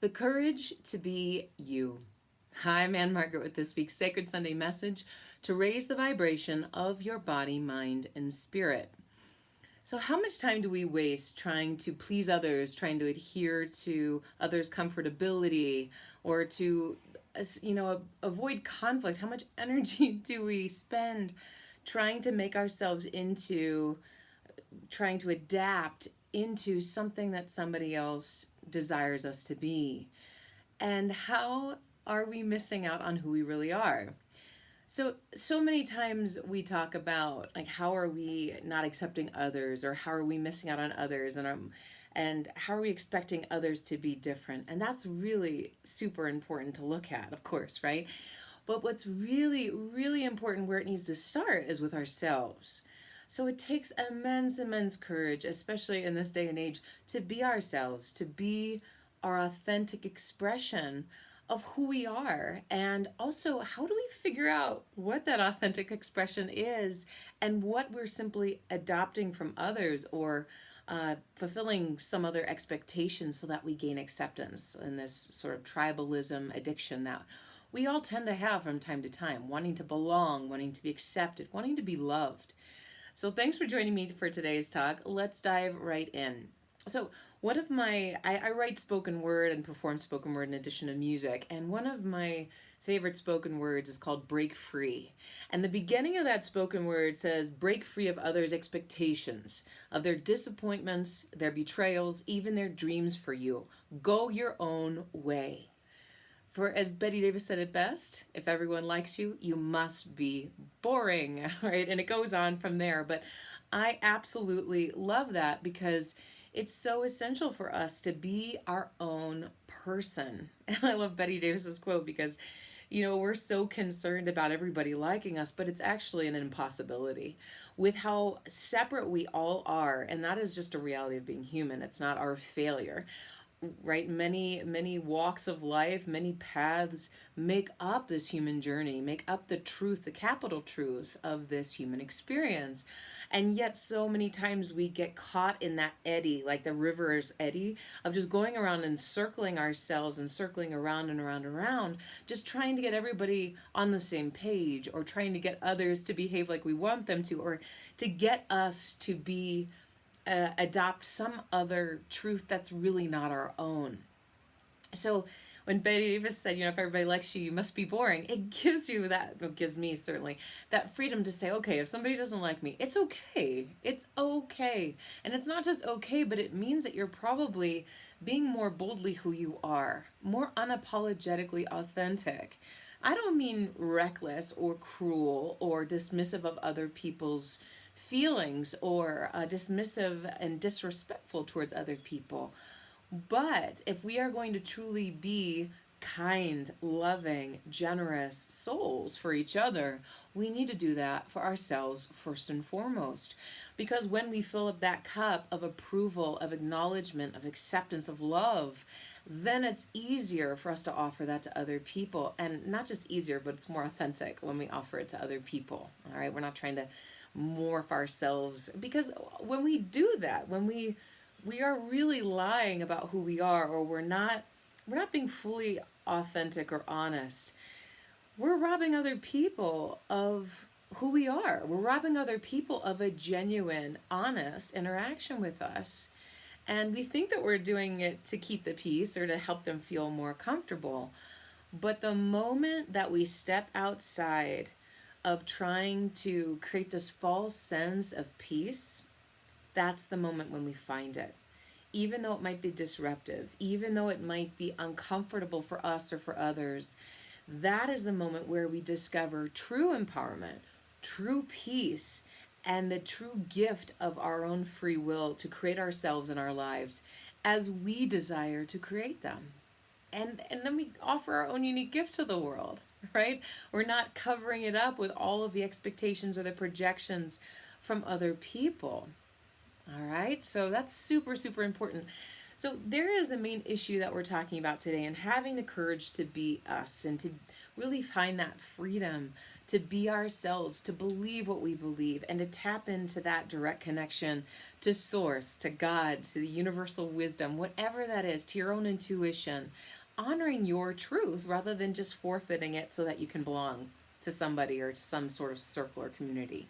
The courage to be you. Hi, I'm Anne-Margaret with this week's Sacred Sunday message to raise the vibration of your body, mind, and spirit. So how much time do we waste trying to please others, trying to adhere to others' comfortability, or to, avoid conflict? How much energy do we spend trying to make ourselves into, trying to adapt into something that somebody else desires us to be? And how are we missing out on who we really are? So many times we talk about, like, how are we not accepting others, or how are we missing out on others, and how are we expecting others to be different? And that's really super important to look at, of course, right? But what's really, really important, where it needs to start, is with ourselves. So it takes immense courage, especially in this day and age, to be ourselves, to be our authentic expression of who we are. And also, how do we figure out what that authentic expression is and what we're simply adopting from others, or fulfilling some other expectations so that we gain acceptance in this sort of tribalism addiction that we all tend to have from time to time, wanting to belong, wanting to be accepted, wanting to be loved. So thanks for joining me for today's talk. Let's dive right in. So one of my, I write spoken word and perform spoken word in addition to music, and one of my favorite spoken words is called Break Free. And the beginning of that spoken word says, break free of others' expectations, of their disappointments, their betrayals, even their dreams for you. Go your own way. For as Betty Davis said it best, if everyone likes you, you must be boring, right? And it goes on from there. But I absolutely love that, because it's so essential for us to be our own person. And I love Betty Davis's quote, because, we're so concerned about everybody liking us, but it's actually an impossibility with how separate we all are. And that is just a reality of being human. It's not our failure. Right? Many walks of life, many paths make up this human journey, make up the truth, the capital truth of this human experience. And yet so many times we get caught in that eddy, like the river's eddy, of just going around and circling ourselves and circling around and around and around, just trying to get everybody on the same page, or trying to get others to behave like we want them to, or to get us to be adopt some other truth that's really not our own. So when Betty Davis said, if everybody likes you, you must be boring, it gives you that, it gives me certainly that freedom to say, okay, if somebody doesn't like me, it's okay. It's okay. And it's not just okay, but it means that you're probably being more boldly who you are, more unapologetically authentic. I don't mean reckless or cruel or dismissive of other people's feelings, or dismissive and disrespectful towards other people. But if we are going to truly be kind, loving, generous souls for each other, we need to do that for ourselves first and foremost. Because when we fill up that cup of approval, of acknowledgement, of acceptance, of love, then it's easier for us to offer that to other people. And not just easier, but it's more authentic when we offer it to other people. All right, we're not trying to morph ourselves, because when we do that, when we are really lying about who we are, or we're not being fully authentic or honest, we're robbing other people of who we are. We're robbing other people of a genuine, honest interaction with us. And we think that we're doing it to keep the peace or to help them feel more comfortable. But the moment that we step outside of trying to create this false sense of peace, that's the moment when we find it. Even though it might be disruptive, even though it might be uncomfortable for us or for others, that is the moment where we discover true empowerment, true peace, and the true gift of our own free will to create ourselves in our lives as we desire to create them. And then we offer our own unique gift to the world, right? We're not covering it up with all of the expectations or the projections from other people. All right, so that's super important. So there is the main issue that we're talking about today, and having the courage to be us, and really find that freedom to be ourselves, to believe what we believe, and to tap into that direct connection to source, to God, to the universal wisdom, whatever that is, to your own intuition, honoring your truth rather than just forfeiting it so that you can belong to somebody or some sort of circle or community.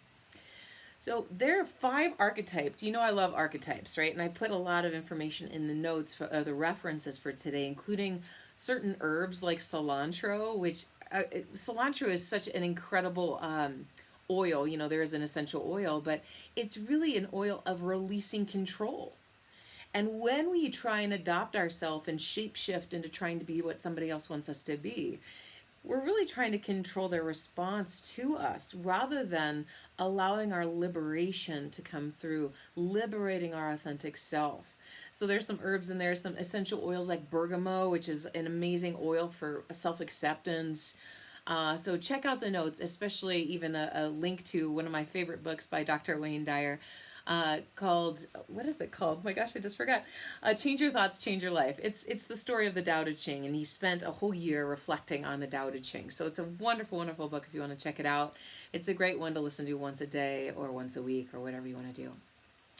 So there are 5 archetypes. You know I love archetypes, right? And I put a lot of information in the notes for the references for today, including certain herbs like cilantro, which cilantro is such an incredible oil. You know, there is an essential oil, but it's really an oil of releasing control. And when we try and adopt ourselves and shapeshift into trying to be what somebody else wants us to be, we're really trying to control their response to us rather than allowing our liberation to come through, liberating our authentic self. So there's some herbs in there, some essential oils like bergamot, which is an amazing oil for self-acceptance. So check out the notes, especially even a link to one of my favorite books by Dr. Wayne Dyer, called, what is it called? My gosh, I just forgot. Change Your Thoughts, Change Your Life. It's the story of the Tao Te Ching, and he spent a whole year reflecting on the Tao Te Ching. So it's a wonderful, wonderful book if you want to check it out. It's a great one to listen to once a day or once a week or whatever you want to do.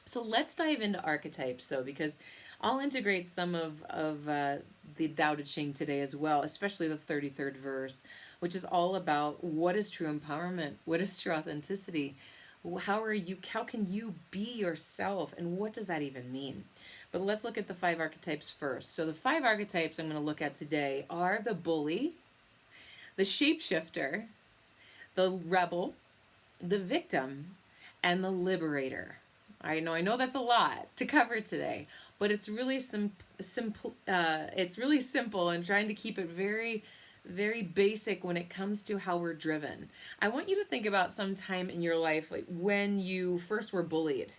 So let's dive into archetypes, though, because I'll integrate some of the Tao Te Ching today as well, especially the 33rd verse, which is all about what is true empowerment, what is true authenticity, how can you be yourself, and what does that even mean? But let's look at the 5 archetypes first. So the 5 archetypes I'm going to look at today are the bully, the shapeshifter, the rebel, the victim, and the liberator. I know that's a lot to cover today, but it's really simple. It's really simple, and trying to keep it very, very basic when it comes to how we're driven. I want you to think about some time in your life, like when you first were bullied.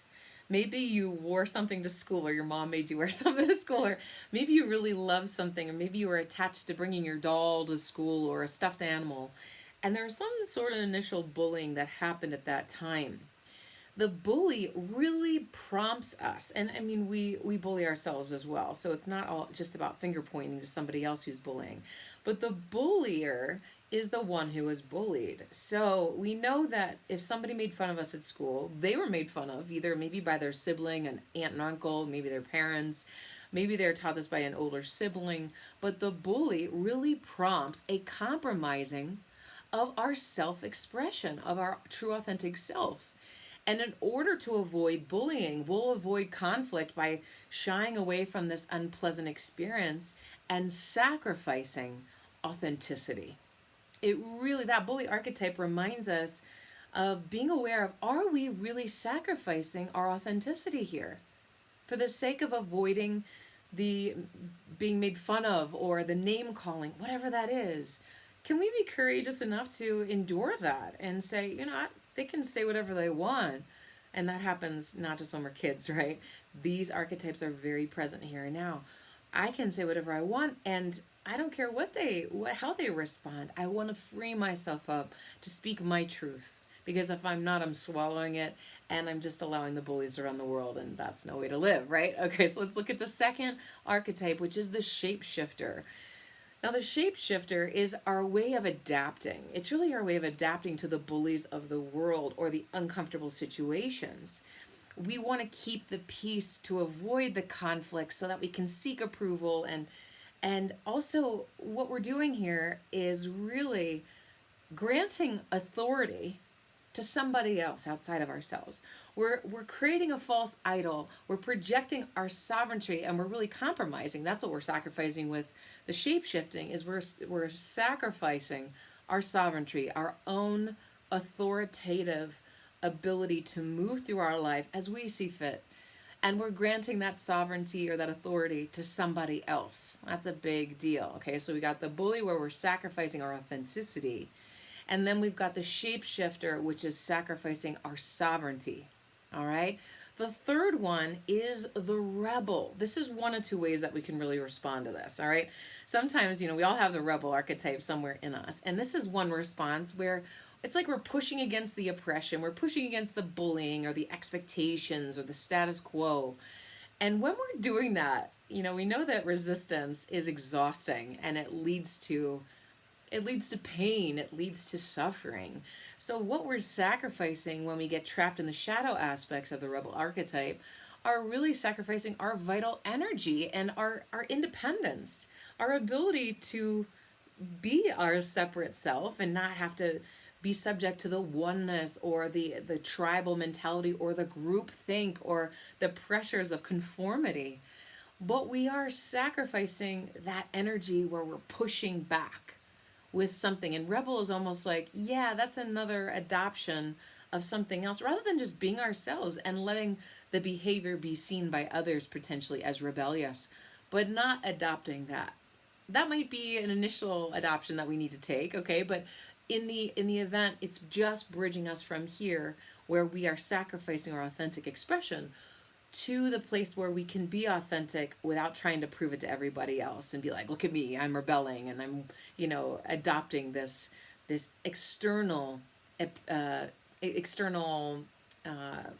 Maybe you wore something to school, or your mom made you wear something to school, or maybe you really loved something, or maybe you were attached to bringing your doll to school or a stuffed animal, and there was some sort of initial bullying that happened at that time. The bully really prompts us, and I mean, we bully ourselves as well, so it's not all just about finger pointing to somebody else who's bullying, but the bullier is the one who is bullied. So we know that if somebody made fun of us at school, they were made fun of either maybe by their sibling, an aunt and uncle, maybe their parents, maybe they're taught this by an older sibling, but the bully really prompts a compromising of our self-expression, of our true authentic self. And in order to avoid bullying, we'll avoid conflict by shying away from this unpleasant experience and sacrificing authenticity. That bully archetype reminds us of being aware of, are we really sacrificing our authenticity here for the sake of avoiding the being made fun of or the name calling, whatever that is? Can we be courageous enough to endure that and say, they can say whatever they want? And that happens not just when we're kids, right? These archetypes are very present here and now. I can say whatever I want, and I don't care how they respond. I want to free myself up to speak my truth, because if I'm not, I'm swallowing it, and I'm just allowing the bullies around the world, and that's no way to live, right? Okay, so let's look at the second archetype, which is the shapeshifter. Now, the shapeshifter is our way of adapting. It's really our way of adapting to the bullies of the world or the uncomfortable situations. We want to keep the peace to avoid the conflict so that we can seek approval. And also what we're doing here is really granting authority to somebody else outside of ourselves. We're creating a false idol. We're projecting our sovereignty, and we're really compromising. That's what we're sacrificing with the shape-shifting, is we're sacrificing our sovereignty, our own authoritative ability to move through our life as we see fit. And we're granting that sovereignty or that authority to somebody else. That's a big deal. Okay, so we got the bully, where we're sacrificing our authenticity. And then we've got the shapeshifter, which is sacrificing our sovereignty. All right. The third one is the rebel. This is one of 2 ways that we can really respond to this. All right. Sometimes, we all have the rebel archetype somewhere in us. And this is one response where it's like we're pushing against the oppression. We're pushing against the bullying or the expectations or the status quo. And when we're doing that, we know that resistance is exhausting, and it leads to It leads to pain, it leads to suffering. So, what we're sacrificing when we get trapped in the shadow aspects of the rebel archetype are really sacrificing our vital energy and our independence, our ability to be our separate self and not have to be subject to the oneness or the tribal mentality or the group think or the pressures of conformity. But we are sacrificing that energy where we're pushing back with something. And rebel is almost like, yeah, that's another adoption of something else rather than just being ourselves and letting the behavior be seen by others potentially as rebellious, but not adopting that. That might be an initial adoption that we need to take, okay? But in the event, it's just bridging us from here where we are sacrificing our authentic expression to the place where we can be authentic without trying to prove it to everybody else and be like, look at me, I'm rebelling and I'm, adopting this external external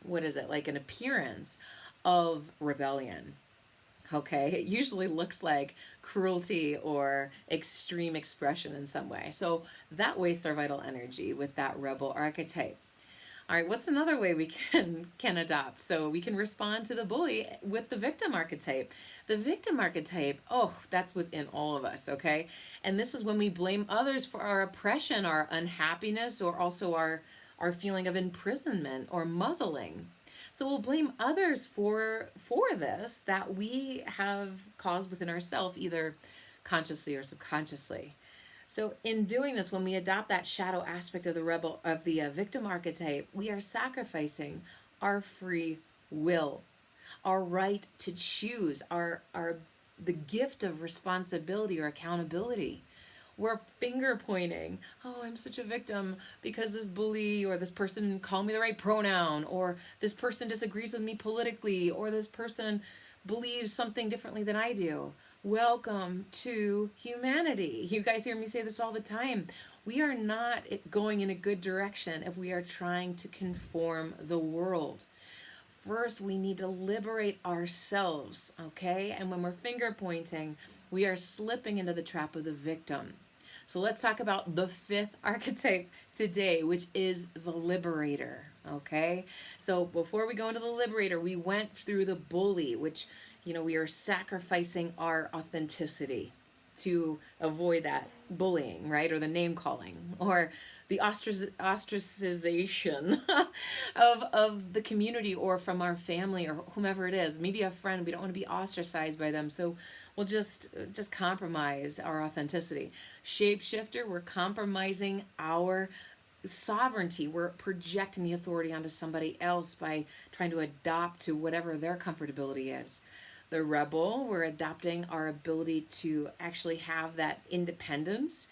what is it, like an appearance of rebellion. Okay, it usually looks like cruelty or extreme expression in some way. So that wastes our vital energy with that rebel archetype. All right, what's another way we can adopt? So we can respond to the bully with the victim archetype. The victim archetype, that's within all of us, okay? And this is when we blame others for our oppression, our unhappiness, or also our feeling of imprisonment or muzzling. So we'll blame others for this that we have caused within ourselves, either consciously or subconsciously. So in doing this, when we adopt that shadow aspect of the victim archetype, we are sacrificing our free will, our right to choose, the gift of responsibility or accountability. We're finger pointing. Oh, I'm such a victim because this bully or this person didn't call me the right pronoun, or this person disagrees with me politically, or this person believes something differently than I do. Welcome to humanity. You guys hear me say this all the time. We are not going in a good direction if we are trying to conform the world. First, we need to liberate ourselves, okay? And when we're finger pointing, we are slipping into the trap of the victim. So let's talk about the fifth archetype today, which is the liberator, okay? So before we go into the liberator, we went through the bully, which, we are sacrificing our authenticity to avoid that bullying, right? Or the name calling, or the ostracization of the community or from our family or whomever it is. Maybe a friend, we don't want to be ostracized by them, so we'll just compromise our authenticity. Shapeshifter, we're compromising our sovereignty. We're projecting the authority onto somebody else by trying to adopt to whatever their comfortability is. The rebel, we're adopting our ability to actually have that independence,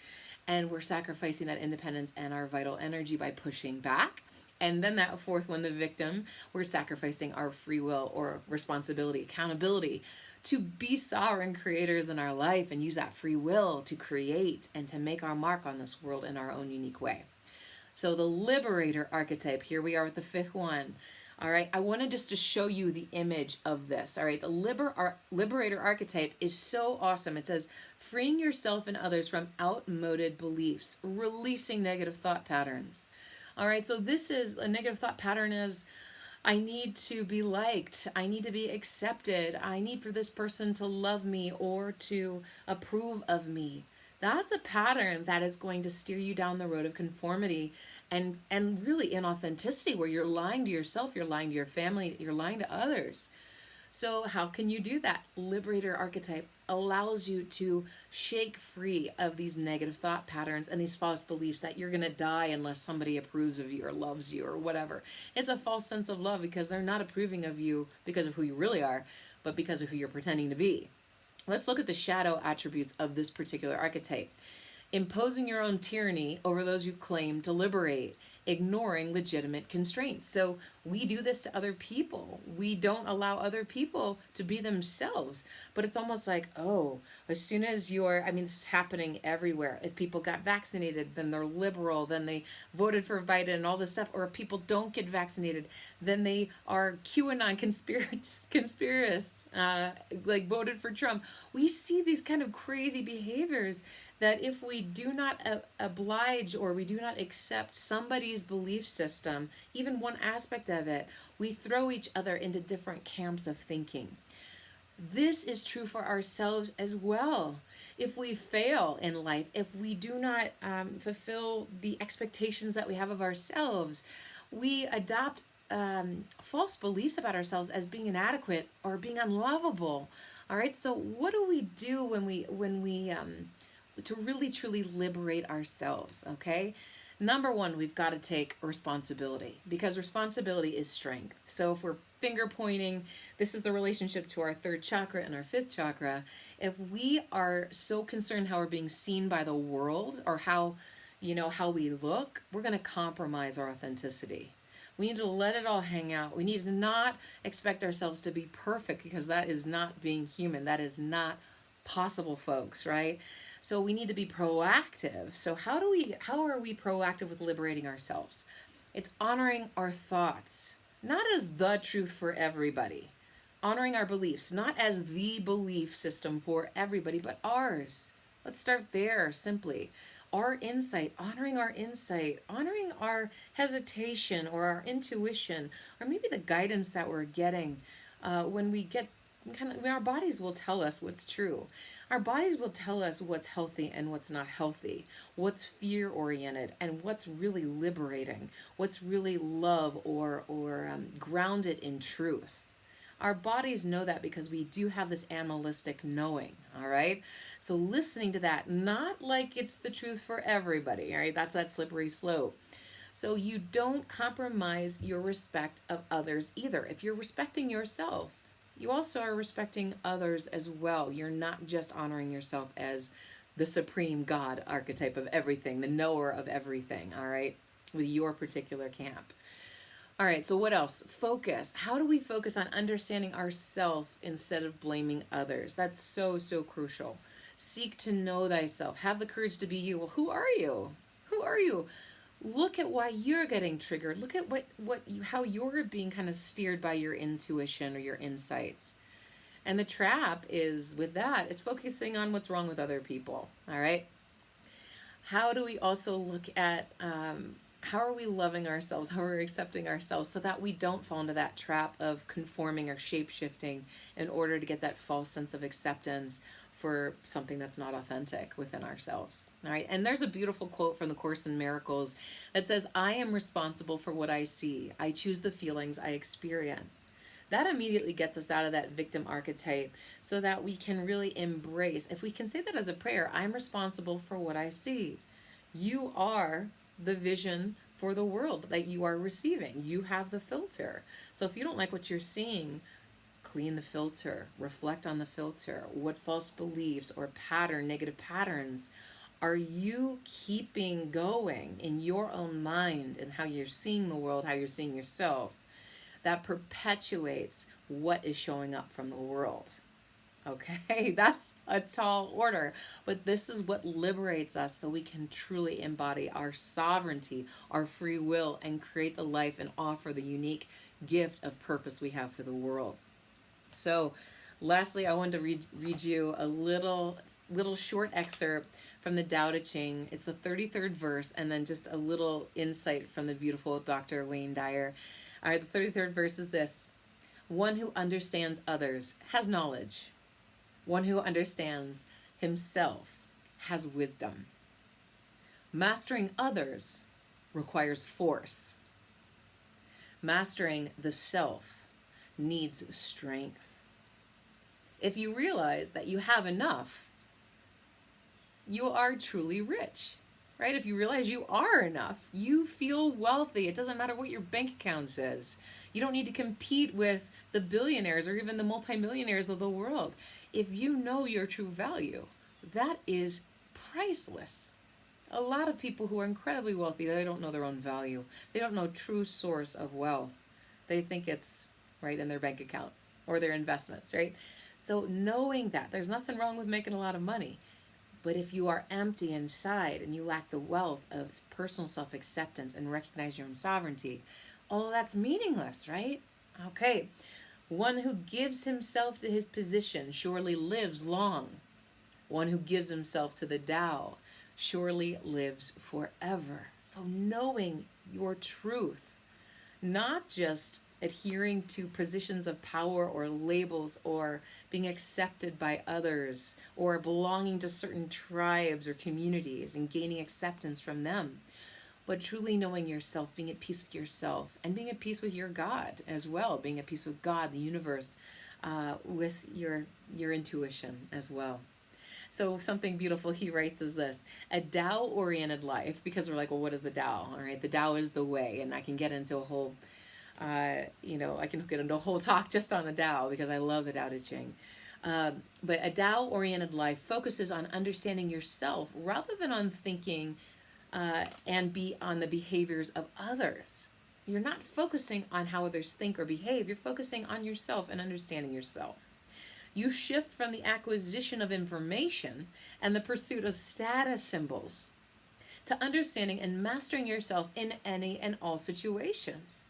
and we're sacrificing that independence and our vital energy by pushing back. And then that fourth one, the victim, we're sacrificing our free will or responsibility, accountability to be sovereign creators in our life and use that free will to create and to make our mark on this world in our own unique way. So the liberator archetype, here we are with the fifth one. All right, I wanted just to show you the image of this. All right, the liberator archetype is so awesome. It says, freeing yourself and others from outmoded beliefs, releasing negative thought patterns. All right, so this is a negative thought pattern is, I need to be liked. I need to be accepted. I need for this person to love me or to approve of me. That's a pattern that is going to steer you down the road of conformity and really inauthenticity, where you're lying to yourself, you're lying to your family, you're lying to others. So how can you do that? Liberator archetype allows you to shake free of these negative thought patterns and these false beliefs that you're going to die unless somebody approves of you or loves you or whatever. It's a false sense of love because they're not approving of you because of who you really are, but because of who you're pretending to be. Let's look at the shadow attributes of this particular archetype. Imposing your own tyranny over those you claim to liberate, ignoring legitimate constraints. So we do this to other people. We don't allow other people to be themselves. But it's almost like, as soon as this is happening everywhere. If people got vaccinated, then they're liberal, then they voted for Biden and all this stuff. Or if people don't get vaccinated, then they are QAnon conspiracists, like voted for Trump. We see these kind of crazy behaviors that if we do not oblige or we do not accept somebody's belief system, even one aspect of it, we throw each other into different camps of thinking. This is true for ourselves as well. If we fail in life, if we do not fulfill the expectations that we have of ourselves, we adopt false beliefs about ourselves as being inadequate or being unlovable. All right. So what do we do when we to really truly liberate ourselves? Okay. Number one, we've got to take responsibility, because responsibility is strength. So if we're finger pointing, this is the relationship to our third chakra and our fifth chakra. If we are so concerned how we're being seen by the world, or how we look, we're going to compromise our authenticity. We need to let it all hang out. We need to not expect ourselves to be perfect, because that is not being human. That is not possible, folks, right? So we need to be proactive. So how are we proactive with liberating ourselves? It's honoring our thoughts, not as the truth for everybody. Honoring our beliefs, not as the belief system for everybody, but ours. Let's start there, simply. Our insight, honoring our hesitation or our intuition, or maybe the guidance that we're getting when we get our bodies will tell us what's true. Our bodies will tell us what's healthy and what's not healthy, what's fear-oriented and what's really liberating, what's really love or grounded in truth. Our bodies know that because we do have this animalistic knowing, all right? So listening to that, not like it's the truth for everybody, all right? That's that slippery slope. So you don't compromise your respect of others either. If you're respecting yourself, you also are respecting others as well. You're not just honoring yourself as the supreme God archetype of everything, the knower of everything, all right, with your particular camp. All right, so what else? Focus. How do we focus on understanding ourselves instead of blaming others? That's so, so crucial. Seek to know thyself. Have the courage to be you. Well, who are you? Who are you? Look at why you're getting triggered. Look at how you're being kind of steered by your intuition or your insights. And the trap is focusing on what's wrong with other people. All right. How do we also look at how are we loving ourselves? How are we accepting ourselves so that we don't fall into that trap of conforming or shape-shifting in order to get that false sense of acceptance for something that's not authentic within ourselves. All right. And there's a beautiful quote from the Course in Miracles that says, I am responsible for what I see. I choose the feelings I experience. That immediately gets us out of that victim archetype so that we can really embrace, if we can say that as a prayer, I'm responsible for what I see. You are the vision for the world that you are receiving. You have the filter. So if you don't like what you're seeing, clean the filter, reflect on the filter. What false beliefs or negative patterns are you keeping going in your own mind and how you're seeing the world, how you're seeing yourself, that perpetuates what is showing up from the world? Okay, that's a tall order, but this is what liberates us so we can truly embody our sovereignty, our free will, and create the life and offer the unique gift of purpose we have for the world. So lastly, I wanted to read you a little short excerpt from the Tao Te Ching. It's the 33rd verse, and then just a little insight from the beautiful Dr. Wayne Dyer. All right, the 33rd verse is this: one who understands others has knowledge. One who understands himself has wisdom. Mastering others requires force. Mastering the self needs strength. If you realize that you have enough, you are truly rich, right? If you realize you are enough, you feel wealthy. It doesn't matter what your bank account says. You don't need to compete with the billionaires or even the multimillionaires of the world. If you know your true value, that is priceless. A lot of people who are incredibly wealthy, they don't know their own value. They don't know true source of wealth. They think it's right in their bank account or their investments, right? So knowing that, there's nothing wrong with making a lot of money. But if you are empty inside and you lack the wealth of personal self-acceptance and recognize your own sovereignty, all that's meaningless, right? Okay. One who gives himself to his position surely lives long. One who gives himself to the Tao surely lives forever. So knowing your truth, not just adhering to positions of power or labels or being accepted by others or belonging to certain tribes or communities and gaining acceptance from them, but truly knowing yourself, being at peace with yourself, and being at peace with your God as well, being at peace with God, the universe, with your intuition as well. So something beautiful he writes is this: a Dao Oriented life, because we're like, well, what is the Dao? All right, the Dao is the way, and I can get into a whole, I can get into a whole talk just on the Tao because I love the Tao Te Ching. But a Tao oriented life focuses on understanding yourself rather than on thinking and be on the behaviors of others. You're not focusing on how others think or behave. You're focusing on yourself and understanding yourself. You shift from the acquisition of information and the pursuit of status symbols to understanding and mastering yourself in any and all situations.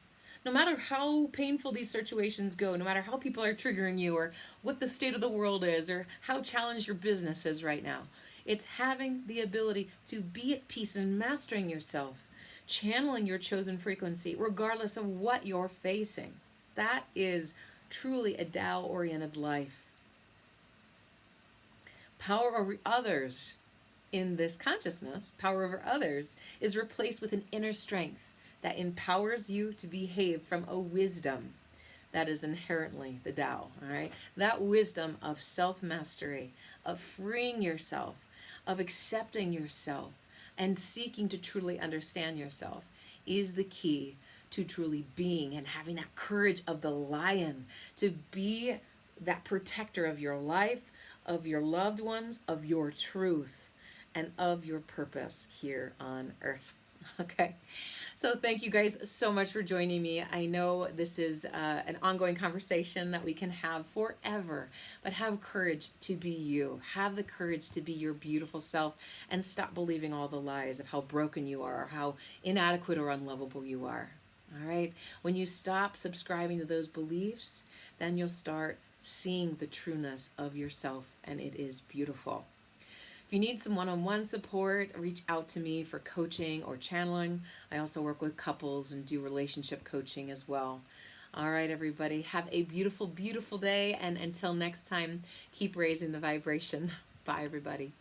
No matter how painful these situations go, no matter how people are triggering you or what the state of the world is or how challenged your business is right now, it's having the ability to be at peace and mastering yourself, channeling your chosen frequency regardless of what you're facing. That is truly a Tao-oriented life. Power over others in this consciousness, power over others, is replaced with an inner strength that empowers you to behave from a wisdom that is inherently the Tao, all right? That wisdom of self-mastery, of freeing yourself, of accepting yourself, and seeking to truly understand yourself is the key to truly being and having that courage of the lion to be that protector of your life, of your loved ones, of your truth, and of your purpose here on earth. Okay, so thank you guys so much for joining me. I know this is an ongoing conversation that we can have forever, but have courage to be you. Have the courage to be your beautiful self and stop believing all the lies of how broken you are or how inadequate or unlovable you are. All right, when you stop subscribing to those beliefs, then you'll start seeing the trueness of yourself, and it is beautiful. If you need some one-on-one support, reach out to me for coaching or channeling. I also work with couples and do relationship coaching as well. All right, everybody, have a beautiful, beautiful day. And until next time, keep raising the vibration. Bye, everybody.